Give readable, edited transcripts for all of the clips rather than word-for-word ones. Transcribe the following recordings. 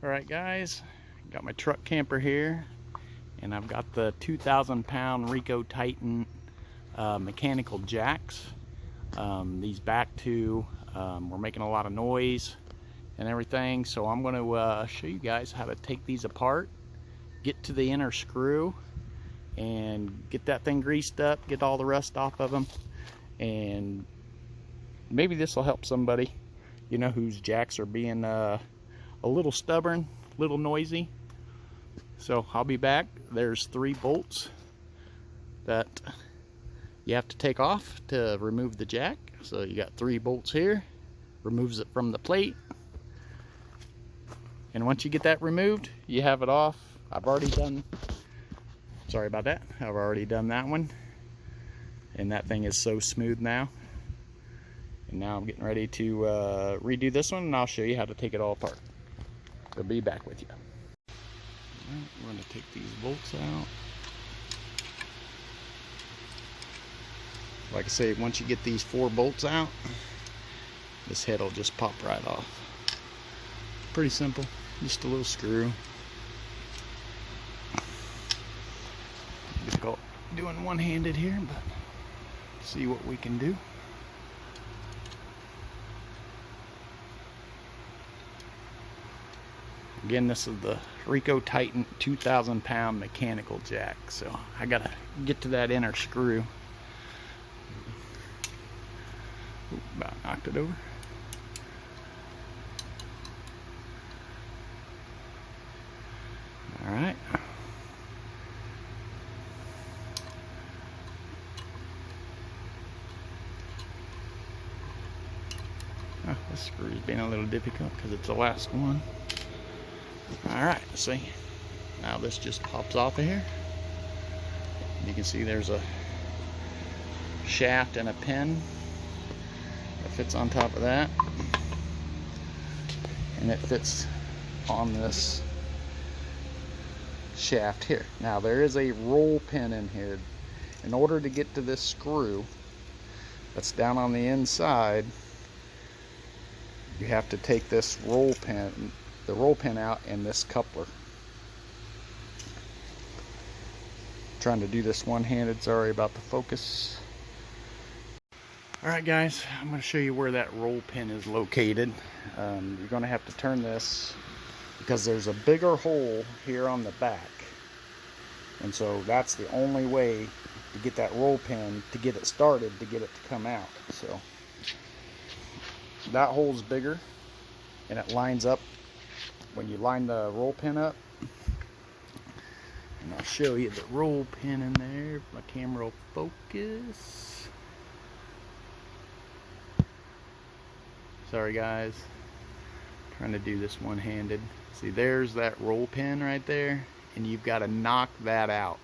Alright guys, got my truck camper here and I've got the 2,000-pound Rieco Titan mechanical jacks. These back two were making a lot of noise and everything, so I'm going to show you guys how to take these apart, get to the inner screw and get that thing greased up, get all the rust off of them, and maybe this will help somebody, you know, whose jacks are being a little stubborn, a little noisy. So I'll be back. There's 3 bolts that you have to take off to remove the jack. So you got 3 bolts here, removes it from the plate, and once you get that removed, you have it off. I've already done, sorry about that, I've already done that one, and that thing is so smooth now. And now I'm getting ready to redo this one, and I'll show you how to take it all apart. I'll be back with you. Alright, we're going to take these bolts out. Like I say, once you get these 4 bolts out, this head will just pop right off. Pretty simple, just a little screw. Difficult doing one-handed here, but see what we can do. Again, this is the Rieco Titan 2,000-pound mechanical jack, so I gotta get to that inner screw. Ooh, about knocked it over. All right. Oh, this screw is being a little difficult because it's the last one. Alright, see, now this just pops off of here. You can see there's a shaft and a pin that fits on top of that, and it fits on this shaft here. Now there is a roll pin in here. In order to get to this screw that's down on the inside, you have to take this roll pin, the roll pin out, and this coupler. Trying to do this one-handed, sorry about the focus. Alright guys, I'm going to show you where that roll pin is located. You're going to have to turn this because there's a bigger hole here on the back, and so that's the only way to get that roll pin, to get it started, to get it to come out. So that hole's bigger and it lines up when you line the roll pin up. And I'll show you the roll pin in there if my camera will focus. Sorry guys, trying to do this one-handed. See, there's that roll pin right there, and you've got to knock that out.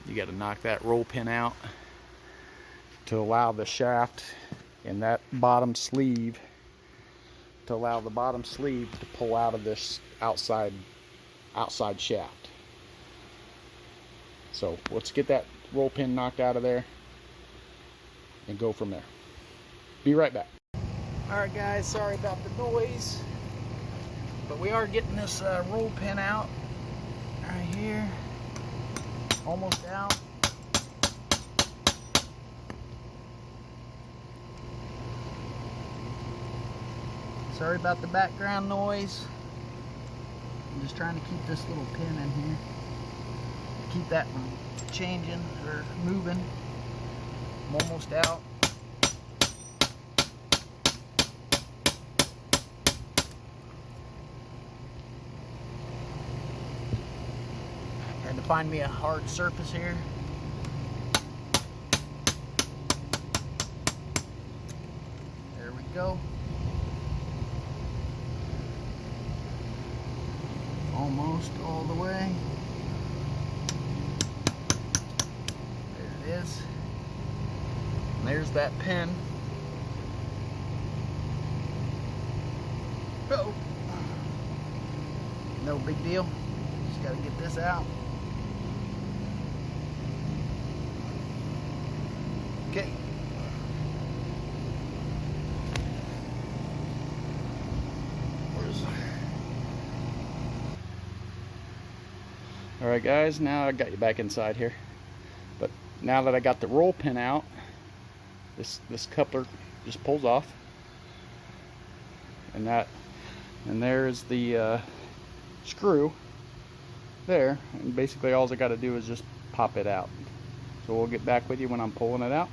You got to knock that roll pin out to allow the shaft and that bottom sleeve, to allow the bottom sleeve to pull out of this outside shaft. So let's get that roll pin knocked out of there and go from there. Be right back. Alright guys, sorry about the noise, but we are getting this roll pin out right here, almost out. Sorry about the background noise. I'm just trying to keep this little pin in here, keep that from changing or moving. I'm almost out. Trying to find me a hard surface here. There we go. Almost all the way. There it is. And there's that pin. Oh, no big deal. Just got to get this out. Okay. Alright guys, now I got you back inside here. But now that I got the roll pin out, this coupler just pulls off. And there's the screw there. And basically all I got to do is just pop it out. So we'll get back with you when I'm pulling it out.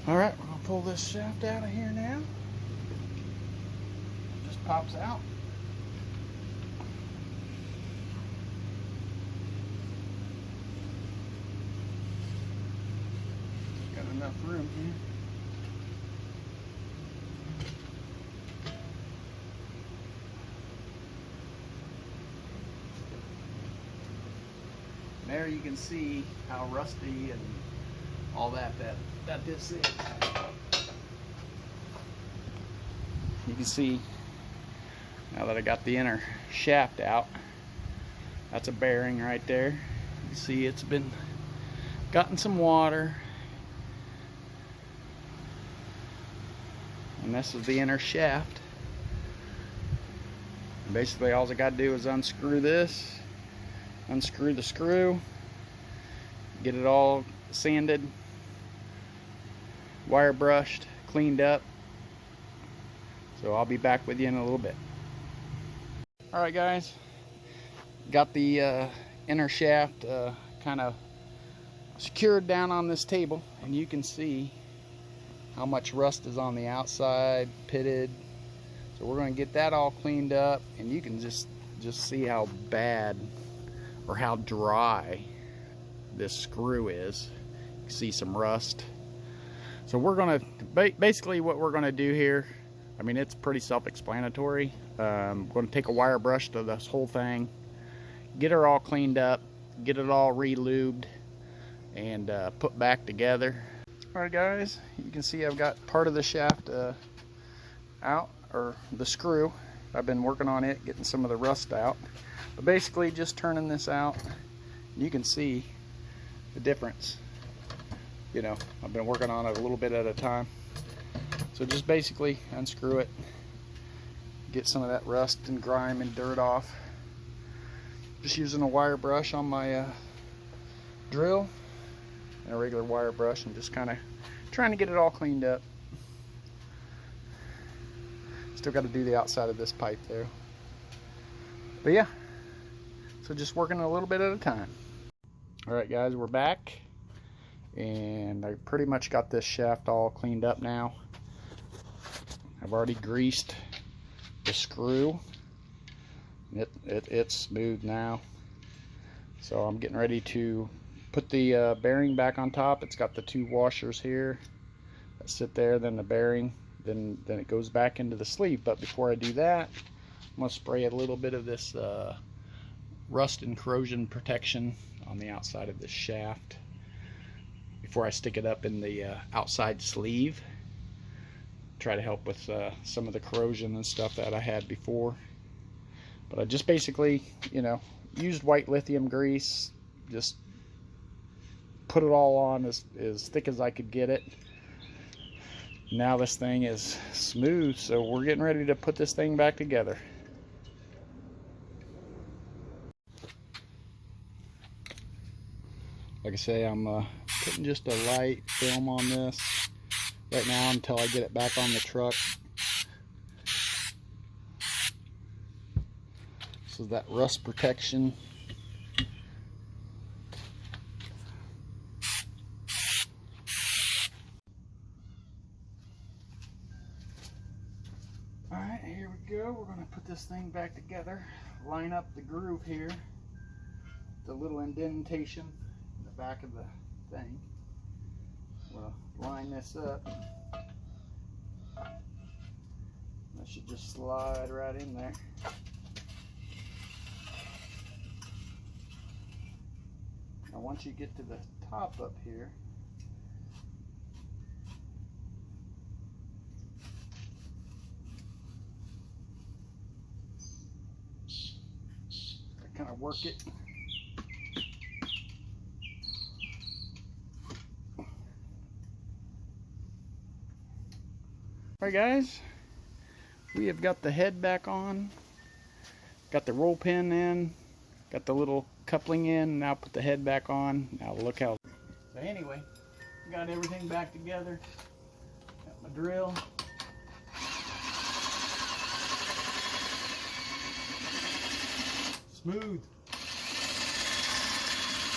Alright, we're going to pull this shaft out of here now. It just pops out. Got enough room here. There you can see how rusty and all that this is. You can see now that I got the inner shaft out, that's a bearing right there. You can see it's been gotten some water, and this is the inner shaft. And basically all I got to do is unscrew this, unscrew the screw, get it all sanded, wire brushed, cleaned up. So I'll be back with you in a little bit. Alright guys, got the inner shaft kind of secured down on this table, and you can see how much rust is on the outside, pitted. So we're going to get that all cleaned up, and you can just see how bad or how dry this screw is. You can see some rust. So we're going to basically what we're going to do here, I mean, it's pretty self-explanatory. I'm going to take a wire brush to this whole thing, get her all cleaned up, get it all re-lubed, and put back together. Alright guys, you can see I've got part of the shaft out, or the screw. I've been working on it, getting some of the rust out. But basically just turning this out, you can see the difference. You know, I've been working on it a little bit at a time. So just basically unscrew it, get some of that rust and grime and dirt off. Just using a wire brush on my drill and a regular wire brush, and just kind of trying to get it all cleaned up. Still got to do the outside of this pipe there. But yeah, so just working a little bit at a time. Alright guys, we're back, and I pretty much got this shaft all cleaned up now. I've already greased the screw. It's smooth now. So I'm getting ready to put the bearing back on top. It's got the two washers here that sit there, then the bearing, then it goes back into the sleeve. But before I do that, I'm going to spray a little bit of this rust and corrosion protection on the outside of this shaft before I stick it up in the outside sleeve. Try to help with some of the corrosion and stuff that I had before. But I just basically, you know, used white lithium grease, just put it all on as thick as I could get it. Now this thing is smooth, so we're getting ready to put this thing back together. Like I say, I'm putting just a light film on this right now until I get it back on the truck. So that rust protection. Alright, here we go. We're going to put this thing back together. Line up the groove here. The little indentation in the back of the thing. We'll line this up. That should just slide right in there. Now once you get to the top up here, I kind of work it. Alright guys, we have got the head back on, got the roll pin in, got the little coupling in, now put the head back on. Now look how. So anyway, got everything back together. Got my drill. Smooth.